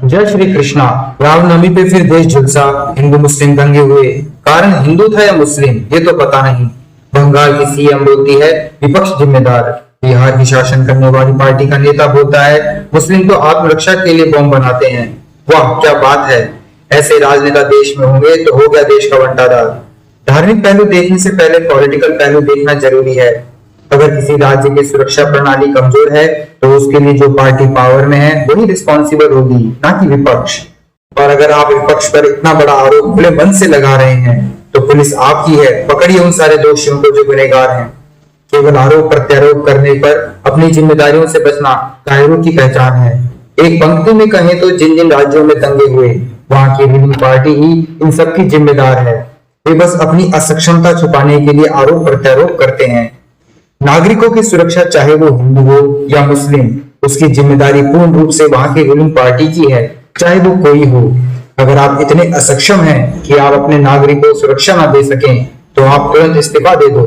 जय श्री कृष्णा। रामनवमी पे फिर देश झुलसा, हिंदू मुस्लिम दंगे हुए। कारण हिंदू था या मुस्लिम ये तो पता नहीं। बंगाल की सीएम बोलती है विपक्ष जिम्मेदार। बिहार की शासन करने वाली पार्टी का नेता बोलता है मुस्लिम तो आत्मरक्षा के लिए बॉम्ब बनाते हैं। वाह क्या बात है। ऐसे राजनेता देश में होंगे तो हो गया देश का बंटाधार। धार्मिक पहलू देखने से पहले पॉलिटिकल पहलू देखना जरूरी है। अगर किसी राज्य की सुरक्षा प्रणाली कमजोर है तो उसके लिए जो पार्टी पावर में है वही रिस्पॉन्सिबल होगी, ना कि विपक्ष। और अगर आप विपक्ष पर इतना बड़ा आरोप खुले मन से लगा रहे हैं तो पुलिस आपकी है, पकड़िए उन सारे दोषियों को जो गुनहगार हैं। केवल आरोप प्रत्यारोप करने पर अपनी जिम्मेदारियों से बचना कायरों की पहचान है। एक पंक्ति में कहें तो जिन जिन राज्यों में दंगे हुए वहां की रूलिंग पार्टी ही इन सबकी जिम्मेदार है। वे बस अपनी असक्षमता छुपाने के लिए आरोप प्रत्यारोप करते हैं। नागरिकों की सुरक्षा चाहे वो हिंदू हो या मुस्लिम, उसकी जिम्मेदारी पूर्ण रूप से वहां की रूलिंग पार्टी की है, चाहे वो कोई हो। अगर आप इतने असक्षम हैं कि आप अपने नागरिकों को सुरक्षा ना दे सकें तो आप तुरंत इस्तीफा दे दो।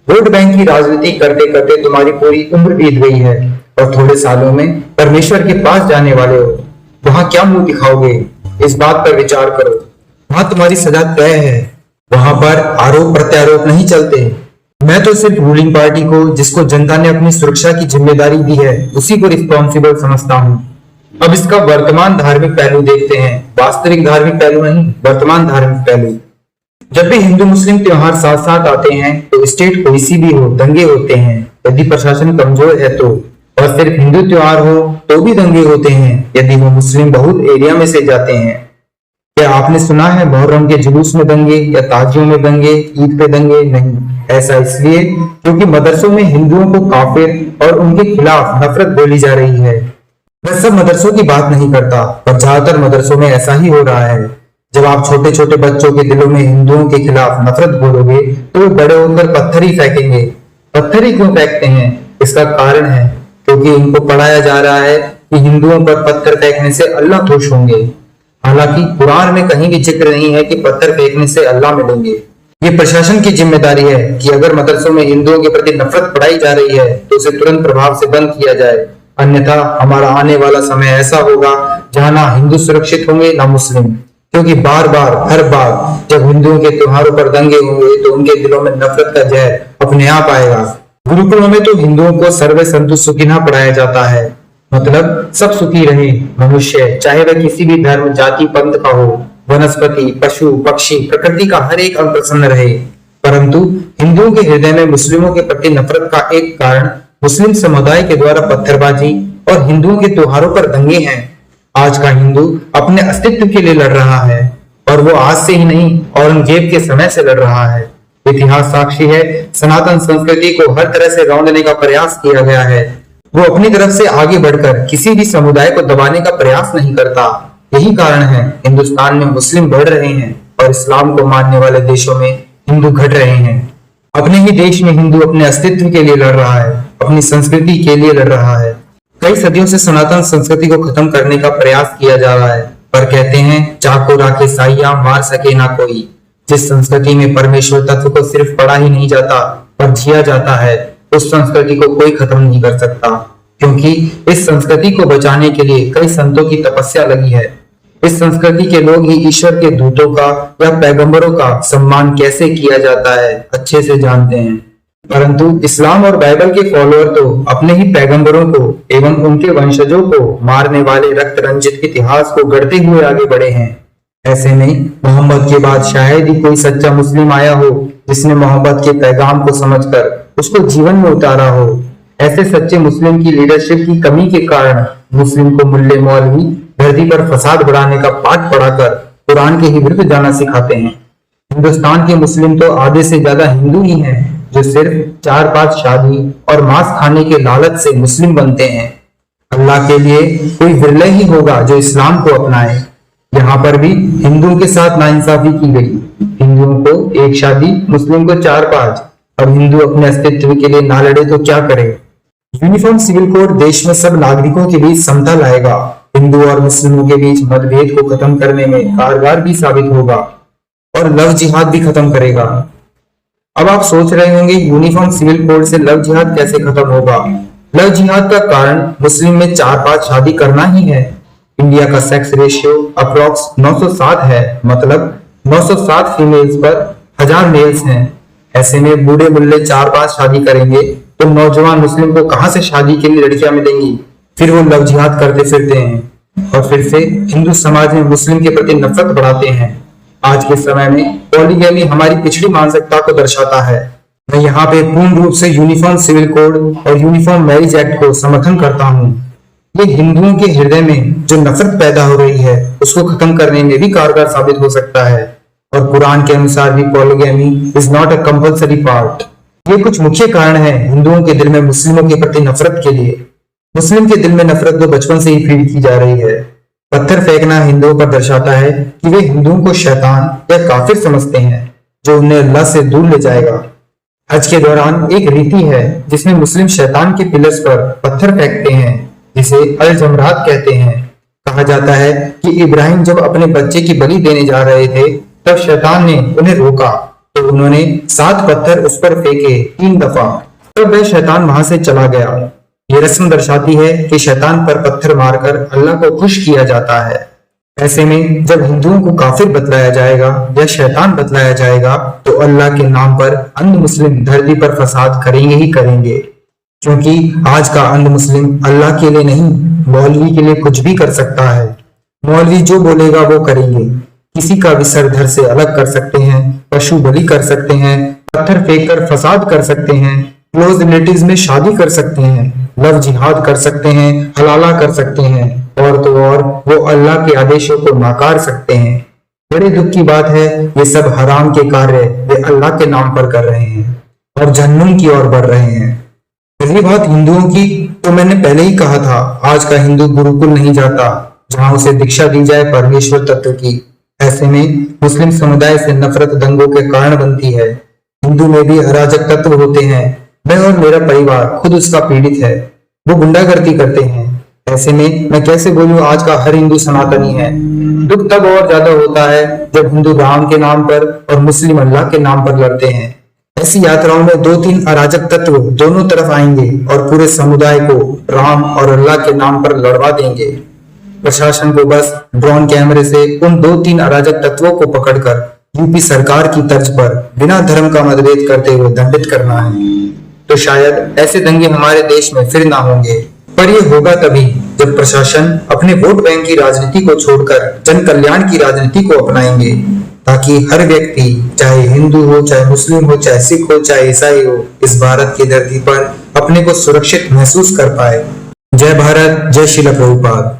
वोट बैंक की राजनीति करते करते तुम्हारी पूरी उम्र बीत गई है और थोड़े सालों में परमेश्वर के पास जाने वाले हो। वहां क्या मुंह दिखाओगे, इस बात पर विचार करो। वहां तुम्हारी सजा तय है। वहां पर आरोप प्रत्यारोप नहीं चलते। मैं तो सिर्फ रूलिंग पार्टी को, जिसको जनता ने अपनी सुरक्षा की जिम्मेदारी दी है, उसी को रिस्पॉन्सिबल समझता हूँ। अब इसका वर्तमान धार्मिक पहलू देखते हैं। वास्तविक धार्मिक पहलू नहीं, वर्तमान धार्मिक पहलू। जब भी हिंदू मुस्लिम त्योहार साथ साथ आते हैं तो स्टेट कोई सी भी हो दंगे होते हैं। यदि प्रशासन कमजोर है तो, और सिर्फ हिंदू त्योहार हो तो भी दंगे होते हैं यदि वो मुस्लिम बहुत एरिया में से जाते हैं। क्या आपने सुना है मुहर्रम के जुलूस में दंगे या ताजियों में दंगे, ईद पे दंगे? नहीं। ऐसा इसलिए क्योंकि मदरसों में हिंदुओं को काफिर और उनके खिलाफ नफरत बोली जा रही है। मैं सब मदरसों की बात नहीं करता, पर ज्यादातर मदरसों में ऐसा ही हो रहा है। जब आप छोटे छोटे बच्चों के दिलों में हिंदुओं के खिलाफ नफरत बोलोगे तो वे बड़े होकर पत्थर ही फेंकेंगे। पत्थर ही क्यों फेंकते हैं? इसका कारण है क्योंकि इनको पढ़ाया जा रहा है कि हिंदुओं पर पत्थर फेंकने से अल्लाह खुश होंगे। हालांकि कुरान में कहीं भी जिक्र नहीं है कि पत्थर फेंकने से अल्लाह मिलेंगे। ये प्रशासन की जिम्मेदारी है कि अगर मदरसों में हिंदुओं के प्रति नफरत बढ़ाई जा रही है तो उसे तुरंत प्रभाव से बंद किया जाए। अन्यथा हमारा आने वाला समय ऐसा होगा जहां ना हिंदू सुरक्षित होंगे ना मुस्लिम। क्योंकि बार बार हर बार जब हिंदुओं के त्योहारों पर दंगे होंगे तो उनके दिलों में नफरत का जहर अपने आप आएगा। गुरुकुलों में तो हिंदुओं को सर्वे संतु सुखिनः पढ़ाया जाता है, मतलब सब सुखी रहे। मनुष्य चाहे वह किसी भी धर्म जाति पंथ का हो, वनस्पति पशु पक्षी प्रकृति का हर एक अंग प्रसन्न रहे। परंतु हिंदुओं के हृदय में मुस्लिमों के प्रति नफरत का एक कारण मुस्लिम समुदाय के द्वारा पत्थरबाजी और हिंदुओं के त्योहारों पर दंगे हैं। आज का हिंदू अपने अस्तित्व के लिए लड़ रहा है और वो आज से ही नहीं, औरंगजेब के समय से लड़ रहा है। इतिहास साक्षी है, सनातन संस्कृति को हर तरह से रौंदने का प्रयास किया गया है। वो अपनी तरफ से आगे बढ़कर किसी भी समुदाय को दबाने का प्रयास नहीं करता। यही कारण है हिंदुस्तान में मुस्लिम बढ़ रहे हैं और इस्लाम को मानने वाले देशों में हिंदू घट रहे हैं। अपने ही देश में हिंदू अपने अस्तित्व के लिए लड़ रहा है, अपनी संस्कृति के लिए लड़ रहा है। कई सदियों से सनातन संस्कृति को खत्म करने का प्रयास किया जा रहा है, पर कहते हैं चाको राखे साइया मार सके ना कोई। जिस संस्कृति में परमेश्वर तत्व को सिर्फ पढ़ा ही नहीं जाता पर जिया जाता है, उस संस्कृति को कोई खत्म नहीं कर सकता। क्योंकि इस संस्कृति को बचाने के लिए कई संतों की तपस्या लगी है। इस संस्कृति के लोग ही ईश्वर के दूतों का या पैगंबरों का सम्मान कैसे किया जाता है अच्छे से जानते हैं। परंतु इस्लाम और बाइबल के फॉलोअर तो अपने ही पैगंबरों को एवं उनके वंशजों को मारने वाले रक्त रंजित इतिहास को गढ़ते हुए आगे बढ़े हैं। ऐसे में मोहम्मद के बाद शायद ही कोई सच्चा मुस्लिम आया हो जिसने मोहम्मद के पैगाम को समझकर उसको जीवन में उतारा हो। ऐसे सच्चे मुस्लिम की लीडरशिप की कमी के कारण मुस्लिम को मुल्ले मौलवी धरती पर फसाद बढ़ाने का पाठ पढ़ाकर कुरान के ही विरुद्ध जाना सिखाते हैं। हिंदुस्तान के मुस्लिम तो आधे से ज्यादा हिंदू ही हैं जो सिर्फ 4-5 शादी और मांस खाने के लालच से मुस्लिम बनते हैं। अल्लाह के लिए कोई विरले ही होगा जो इस्लाम को अपनाए। यहाँ पर भी हिंदुओं के साथ नाइंसाफी की गई। हिंदुओं को एक शादी, मुस्लिम को 4-5। और हिंदू अपने अस्तित्व के लिए ना लड़े तो क्या करे? यूनिफॉर्म सिविल कोड देश में सब नागरिकों के बीच समता लाएगा। हिंदू और मुस्लिमों के बीच मतभेद को खत्म करने में कारगर भी साबित होगा और लव जिहाद भी खत्म करेगा। अब आप सोच रहे होंगे यूनिफॉर्म सिविल कोड से लव जिहाद कैसे खत्म होगा? लव जिहाद का कारण मुस्लिम में 4-5 शादी करना ही है। इंडिया का सेक्स रेशियो अप्रॉक्स 907 है, मतलब 907 फीमेल्स पर 1000 मेल्स हैं। ऐसे में बूढ़े मुल्ले 4-5 शादी करेंगे तो नौजवान मुस्लिम को कहां से शादी के लिए लड़कियां मिलेंगी? फिर वो लव जिहाद करते फिरते हैं और फिर से हिंदू समाज में मुस्लिम के प्रति नफरत बढ़ाते हैं। आज के समय में पॉलीगैमी हमारी पिछड़ी मानसिकता को दर्शाता है। मैं यहाँ पे पूर्ण रूप से यूनिफॉर्म सिविल कोड और यूनिफॉर्म मैरिज एक्ट को समर्थन करता हूँ। ये हिंदुओं के हृदय में जो नफरत पैदा हो रही है उसको खत्म करने में भी कारगर साबित हो सकता है। और कुरान के अनुसार भी polygamy is not a compulsory part. ये कुछ मुख्य कारण है हिंदुओं के दिल में मुस्लिमों के प्रति नफरत के लिए। मुस्लिम के दिल में नफरत तो बचपन से ही फीड की जा रही है। पत्थर फेंकना हिंदुओं पर दर्शाता है कि वे हिंदुओं को शैतान या काफिर समझते हैं जो उन्हें अल्लाह से दूर ले जाएगा। हज के दौरान एक रीति है जिसमें मुस्लिम शैतान के पिलर्स पर पत्थर फेंकते हैं, जिसे अल जमरात कहते हैं। कहा जाता है कि इब्राहिम जब अपने बच्चे की बलि देने जा रहे थे तब शैतान ने उन्हें रोका तो उन्होंने 7 पत्थर उस पर फेंके 3 दफा, तब वह शैतान वहां से चला गया। ये रस्म दर्शाती है कि शैतान पर पत्थर मारकर अल्लाह को खुश किया जाता है। ऐसे में जब हिंदुओं को काफिर बतलाया जाएगा या शैतान बतलाया जाएगा तो अल्लाह के नाम पर अंध मुस्लिम धरती पर फसाद करेंगे ही करेंगे, क्योंकि आज का अंध मुस्लिम अल्लाह के लिए नहीं मौलवी के लिए कुछ भी कर सकता है। मौलवी जो बोलेगा वो करेंगे। किसी का भी सर धड़ से अलग कर सकते हैं, पशु बलि कर सकते हैं, पत्थर फेंक कर फसाद कर सकते हैं, क्लोज रिलेटिव्स में शादी कर सकते हैं, लव जिहाद कर सकते हैं, हलाला कर सकते हैं और तो और वो अल्लाह के आदेशों को नाकार सकते हैं। बड़े दुख की बात है ये सब हराम के कार्य वे अल्लाह के नाम पर कर रहे हैं और जहन्नुम की ओर बढ़ रहे हैं। रही बात हिंदुओं की, तो मैंने पहले ही कहा था आज का हिंदू गुरुकुल नहीं जाता जहां उसे दीक्षा दी जाए परमेश्वर तत्व की। ऐसे में मुस्लिम समुदाय से नफरत दंगों के कारण बनती है। हिंदू में भी अराजक तत्व होते हैं। मैं और मेरा परिवार खुद उसका पीड़ित है। वो गुंडागर्दी करते हैं। ऐसे में मैं कैसे बोलूं आज का हर हिंदू सनातनी है। दुख तब और ज्यादा होता है जब हिंदू राम के नाम पर और मुस्लिम अल्लाह के नाम पर लड़ते हैं। ऐसी यात्राओं में 2-3 अराजक तत्व दोनों तरफ आएंगे और पूरे समुदाय को राम और अल्लाह के नाम पर लड़वा देंगे। प्रशासन को बस ड्रोन कैमरे से उन 2-3 अराजक तत्वों को पकड़कर यूपी सरकार की तर्ज पर बिना धर्म का मतभेद करते हुए दंडित करना है। तो शायद ऐसे दंगे हमारे देश में फिर ना होंगे। पर यह होगा तभी जब प्रशासन अपने वोट बैंक की राजनीति को छोड़कर जन कल्याण की राजनीति को अपनाएंगे, ताकि हर व्यक्ति चाहे हिंदू हो, चाहे मुस्लिम हो, चाहे सिख हो, चाहे ईसाई हो, इस भारत की धरती पर अपने को सुरक्षित महसूस कर पाए। जय भारत, जय श्रील प्रभुपाद।